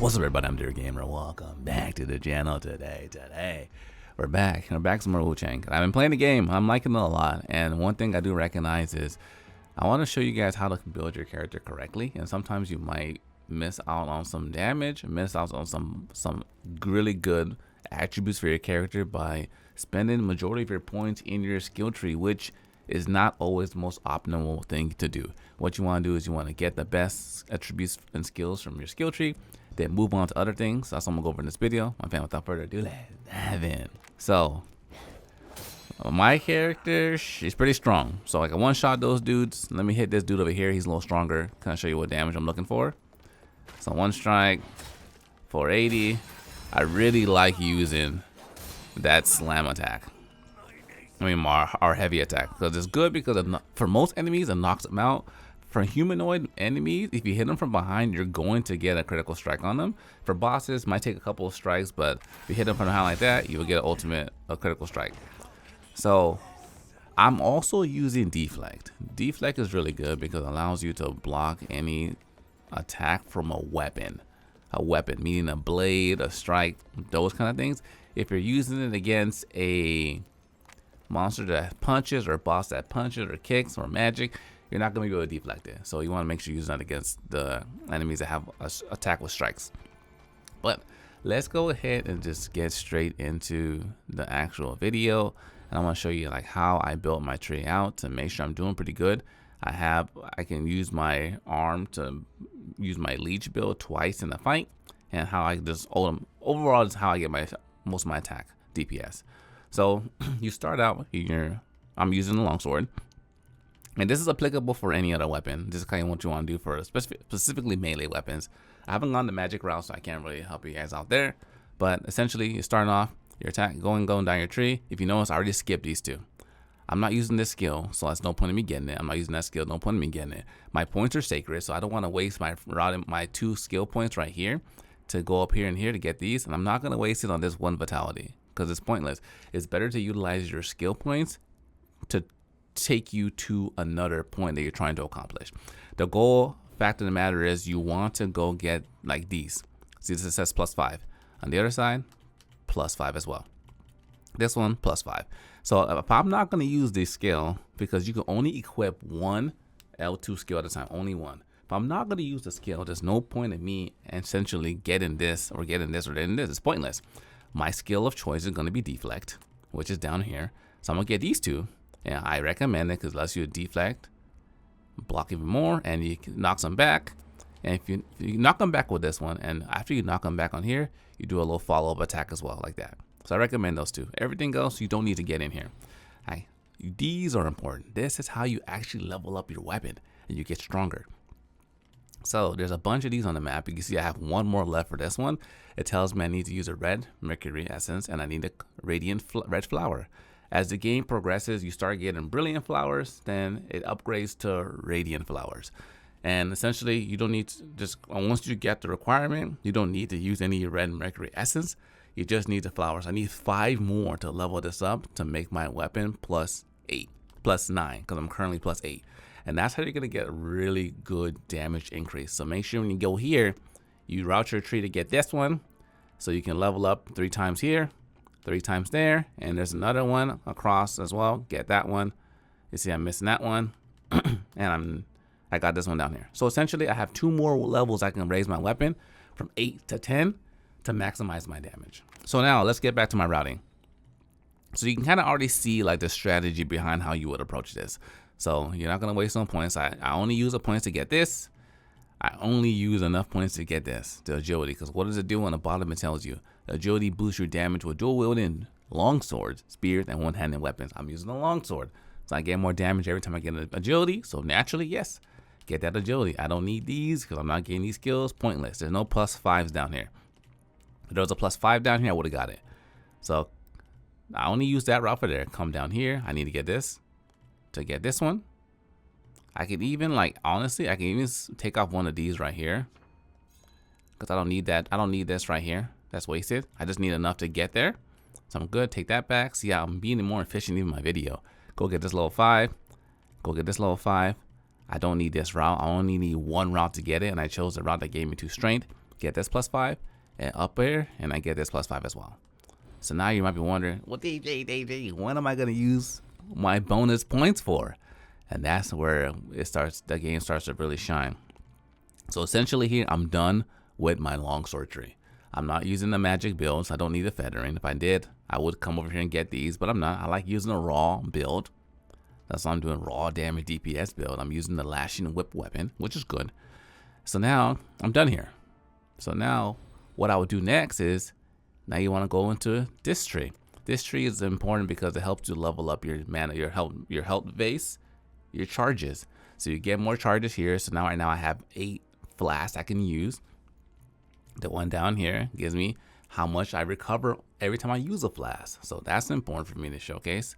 What's up, everybody? I'm Dear Gamer. Welcome back to the channel today. We're back. We're back some more Wuchang. I've been playing the game. I'm liking it a lot. And one thing I do recognize is I want to show you guys how to build your character correctly. And sometimes you might miss out on some damage, miss out on some really good attributes for your character by spending the majority of your points in your skill tree, which is not always the most optimal thing to do. What you want to do is you want to get the best attributes and skills from your skill tree, then move on to other things. That's what I'm gonna go over in this video. My fan, without further ado, let's dive in. So my character is pretty strong. So I can one-shot those dudes. Let me hit this dude over here. He's a little stronger. Kind of show you what damage I'm looking for. So one strike, 480. I really like using that slam attack. I mean, our heavy attack, because it's good because for most enemies it knocks them out. For humanoid enemies, if you hit them from behind, you're going to get a critical strike on them. For bosses, it might take a couple of strikes, but if you hit them from behind like that, you will get a critical strike. So I'm also using deflect. Deflect is really good because it allows you to block any attack from a weapon. A weapon, meaning a blade, a strike, those kind of things. If you're using it against a monster that punches, or a boss that punches or kicks or magic, you're not going to be able to deflect it. So you want to make sure you use that against the enemies that have a attack with strikes. But let's go ahead and just get straight into the actual video. And I want to show you like how I built my tree out to make sure I'm doing pretty good. I can use my arm to use my leech build twice in the fight, and how I just overall is how I get most of my attack DPS. So you start out I'm using the longsword. And this is applicable for any other weapon. This is kind of what you want to do for specifically melee weapons. I haven't gone the magic route, so I can't really help you guys out there. But essentially, you're starting off your attack, going down your tree. If you notice, I already skipped these two. I'm not using this skill, so that's no point in me getting it. I'm not using that skill, no point in me getting it. My points are sacred, so I don't want to waste my 2 skill points right here to go up here and here to get these. And I'm not going to waste it on this one vitality because it's pointless. It's better to utilize your skill points to take you to another point that you're trying to accomplish. The goal fact of the matter is you want to go get like these. See, this says +5 on the other side, +5 as well. This one +5. So if I'm not going to use this skill, because you can only equip one L2 skill at a time, only one. If I'm not going to use the skill, there's no point in me essentially getting this or getting this or getting this. It's pointless. My skill of choice is going to be deflect, which is down here. So I'm going to get these two. Yeah, I recommend it because it lets you deflect, block even more, and you can knock them back. And if you knock them back with this one, and after you knock them back on here, you do a little follow-up attack as well, like that. So I recommend those two. Everything else, you don't need to get in here. These are important. This is how you actually level up your weapon, and you get stronger. So there's a bunch of these on the map. You can see I have one more left for this one. It tells me I need to use a red mercury essence, and I need a radiant red flower. As the game progresses, you start getting brilliant flowers, then it upgrades to radiant flowers. And essentially, you don't need to once you get the requirement, you don't need to use any red mercury essence. You just need the flowers. I need 5 more to level this up to make my weapon +9, because I'm currently +8. And that's how you're going to get a really good damage increase. So make sure when you go here, you route your tree to get this one, so you can level up 3 times here, 3 times there, and there's another one across as well. Get that one. You see I'm missing that one. And I got this one down here. So essentially I have 2 more levels I can raise my weapon from 8 to 10 to maximize my damage. So now let's get back to my routing. So you can kind of already see like the strategy behind how you would approach this. So you're not going to waste no points. I only use the points to get this. I only use enough points to get this, the agility, because what does it do on the bottom? It tells you agility boosts your damage with dual wielding long swords, spears, and one-handed weapons. I'm using a long sword, so I get more damage every time I get an agility. So naturally, yes, get that agility. I don't need these because I'm not getting these skills. Pointless. There's no +5s down here. If there was a +5 down here, I would have got it. So I only use that route for there. Come down here. I need to get this to get this one. I could even, like, honestly, I can even take off one of these right here, because I don't need that. I don't need this right here. That's wasted. I just need enough to get there. So I'm good. Take that back. See how I'm being more efficient in my video. Go get this level 5. Go get this level 5. I don't need this route. I only need one route to get it, and I chose the route that gave me 2 strength. get this +5, and up here, and I get this +5 as well. So now you might be wondering, well, DJ, what am I gonna use my bonus points for? And that's where the game starts to really shine. So essentially here, I'm done with my longsword tree. I'm not using the magic builds. I don't need a feathering. If I did, I would come over here and get these, but I'm not. I like using a raw build. That's why I'm doing raw damage DPS build. I'm using the lashing whip weapon, which is good. So now I'm done here. So now what I would do next is, now you want to go into this tree. This tree is important because it helps you level up your mana, your health base, your charges. So you get more charges here. So now right now I have 8 flasks I can use. The one down here gives me how much I recover every time I use a flask. So that's important for me to showcase.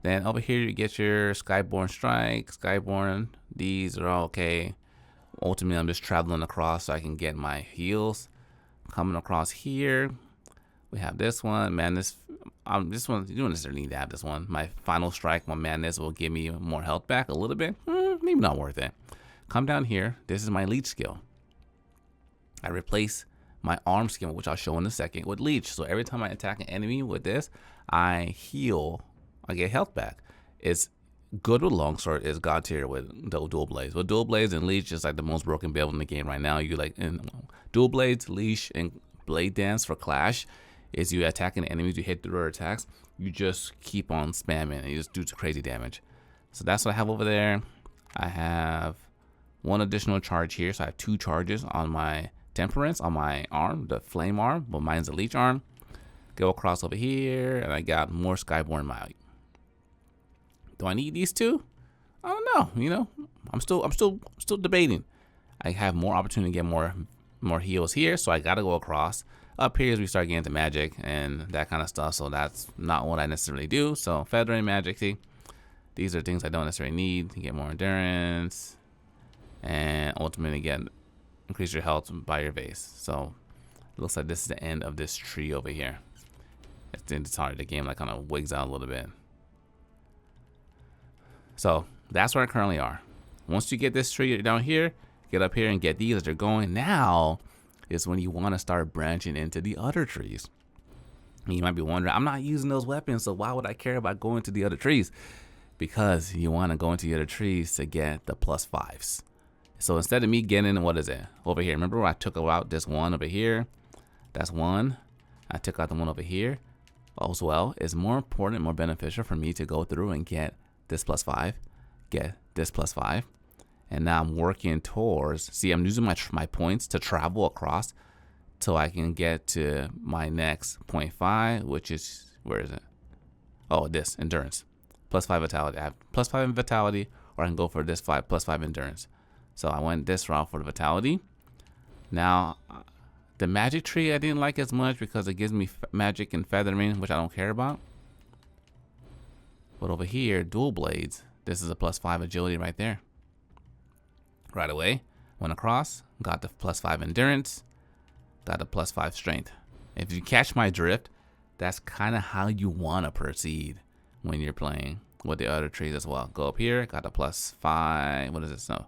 Then over here you get your Skyborn Strike, Skyborn. These are all okay. Ultimately, I'm just traveling across so I can get my heals. Coming across here, we have this one. Madness. This one, you don't necessarily need to have this one. My final strike, my madness will give me more health back a little bit. Maybe not worth it. Come down here. This is my leech skill. I replace my arm skill, which I'll show in a second, with leech. So every time I attack an enemy with this, I heal. I get health back. It's good with longsword. It's god tier with dual blades. With dual blades and leech is like the most broken build in the game right now. You like in dual blades, leech, and blade dance for clash. Is you attacking enemies, you hit through their attacks, you just keep on spamming and you just do crazy damage. So that's what I have over there. I have 1 additional charge here, so I have 2 charges on my temperance on my arm, the flame arm, but mine's a leech arm. Go across over here, and I got more Skyborn Might. Do I need these 2? I don't know. You know, I'm still debating. I have more opportunity to get more heals here, so I gotta go across. Up here as we start getting into magic and that kind of stuff, so that's not what I necessarily do. So feathering, magic, see, these are things I don't necessarily need to get more endurance and ultimately increase your health by your base. So it looks like this is the end of this tree over here. It's hard. The game like kind of wigs out a little bit. So that's where I currently are. Once you get this tree down here, get up here and get these as they're going. Now is when you want to start branching into the other trees. And you might be wondering, I'm not using those weapons, so why would I care about going to the other trees? Because you want to go into the other trees to get the +5s. So instead of me getting, what is it over here? Remember where I took out this one over here? That's 1. I took out the one over here as well. It's more important, more beneficial for me to go through and get this +5, get this +5. And now I'm working towards, see, I'm using my points to travel across till I can get to my next 0.5, which is, where is it? Oh, this, endurance. +5 vitality. I have +5 in vitality, or I can go for this +5 endurance. So I went this route for the vitality. Now, the magic tree I didn't like as much because it gives me magic and feathering, which I don't care about. But over here, dual blades, this is a +5 agility right there. Right away, went across, got the +5 endurance, got a +5 strength. If you catch my drift, that's kind of how you want to proceed when you're playing with the other trees as well. Go up here, got a +5, what is this? No,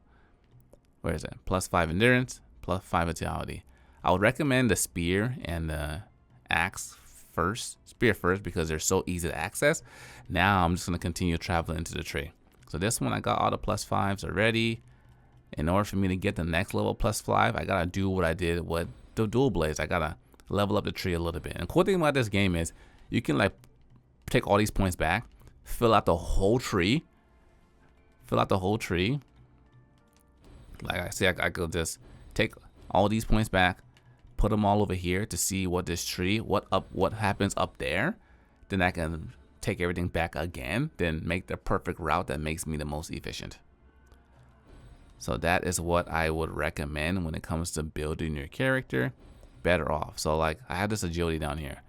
where is it? +5 endurance, +5 vitality. I would recommend the spear and the axe first, spear first, because they're so easy to access. Now I'm just going to continue traveling into the tree. So this one, I got all the +5s already. In order for me to get the next level +5, I gotta do what I did with the dual blades. I gotta level up the tree a little bit. And the cool thing about this game is you can like take all these points back, fill out the whole tree, Like I say, I could just take all these points back, put them all over here to see what this tree, what happens up there. Then I can take everything back again, then make the perfect route that makes me the most efficient. So that is what I would recommend when it comes to building your character better off. So like I have this agility down here.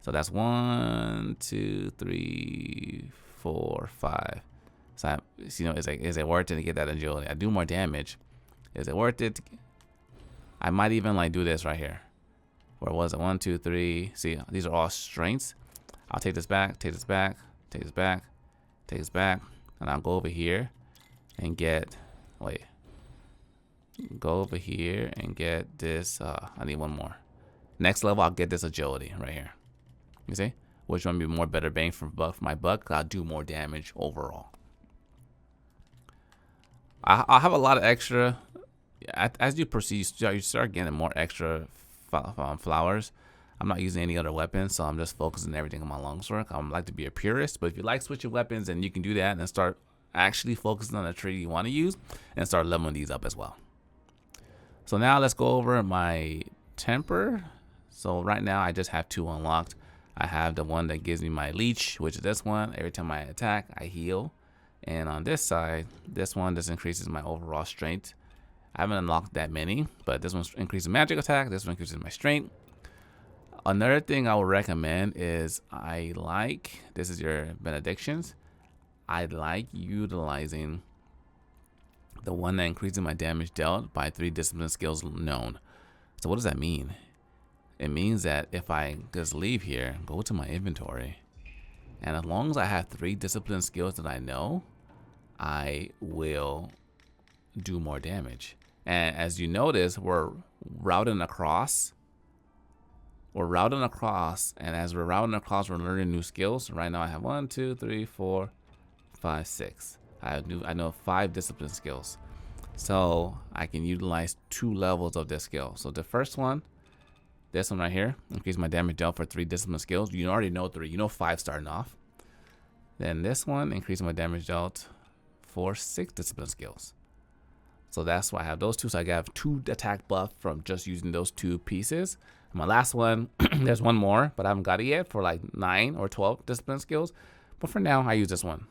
So that's 1, 2, 3, 4, 5. So you know, is it worth it to get that agility? I do more damage. Is it worth it? I might even like do this right here. Where was it? 1, 2, 3. See, these are all strengths. I'll take this back, take this back, take this back, take this back, and I'll go over here and get, wait. go over here and get this. I need one more. Next level, I'll get this agility right here. You see? Which one would be more better bang for my buck? I'll do more damage overall. I'll have a lot of extra. As you proceed, you start getting more extra flowers. I'm not using any other weapons, so I'm just focusing everything on my longsword. I like to be a purist, but if you like switching weapons, then you can do that and start actually focusing on the tree you want to use and start leveling these up as well. So now let's go over my temper. So right now I just have 2 unlocked. I have the one that gives me my leech, which is this one. Every time I attack, I heal. And on this side, this one just increases my overall strength. I haven't unlocked that many, but this one increases magic attack. This one increases my strength. Another thing I would recommend is this is your benedictions. I like utilizing the one that increases my damage dealt by 3 discipline skills known. So what does that mean? It means that if I just leave here, go to my inventory, and as long as I have 3 discipline skills that I know, I will do more damage. And as you notice, we're routing across, and as we're routing across, we're learning new skills. Right now I have 1, 2, 3, 4, 5, 6. I know 5 discipline skills, so I can utilize 2 levels of this skill. So the first one, this one right here, increase my damage dealt for 3 discipline skills. You already know 3. You know 5 starting off. Then this one, increase my damage dealt for 6 discipline skills. So that's why I have those 2. So I have 2 attack buff from just using those 2 pieces. And my last one, there's one more, but I haven't got it yet for like 9 or 12 discipline skills. But for now, I use this one.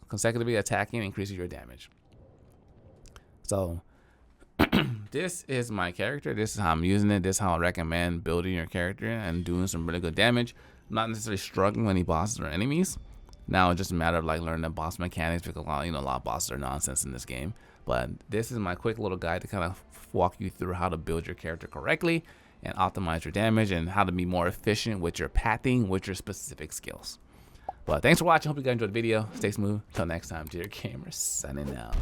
Consecutively attacking increases your damage. So this is my character. This is how I'm using it. This is how I recommend building your character and doing some really good damage. I'm not necessarily struggling with any bosses or enemies. Now it's just a matter of like learning the boss mechanics, because a lot of bosses are nonsense in this game. But this is my quick little guide to kind of walk you through how to build your character correctly and optimize your damage and how to be more efficient with your pathing with your specific skills. But thanks for watching. Hope you guys enjoyed the video. Stay smooth. Till next time, to your gamer signing out.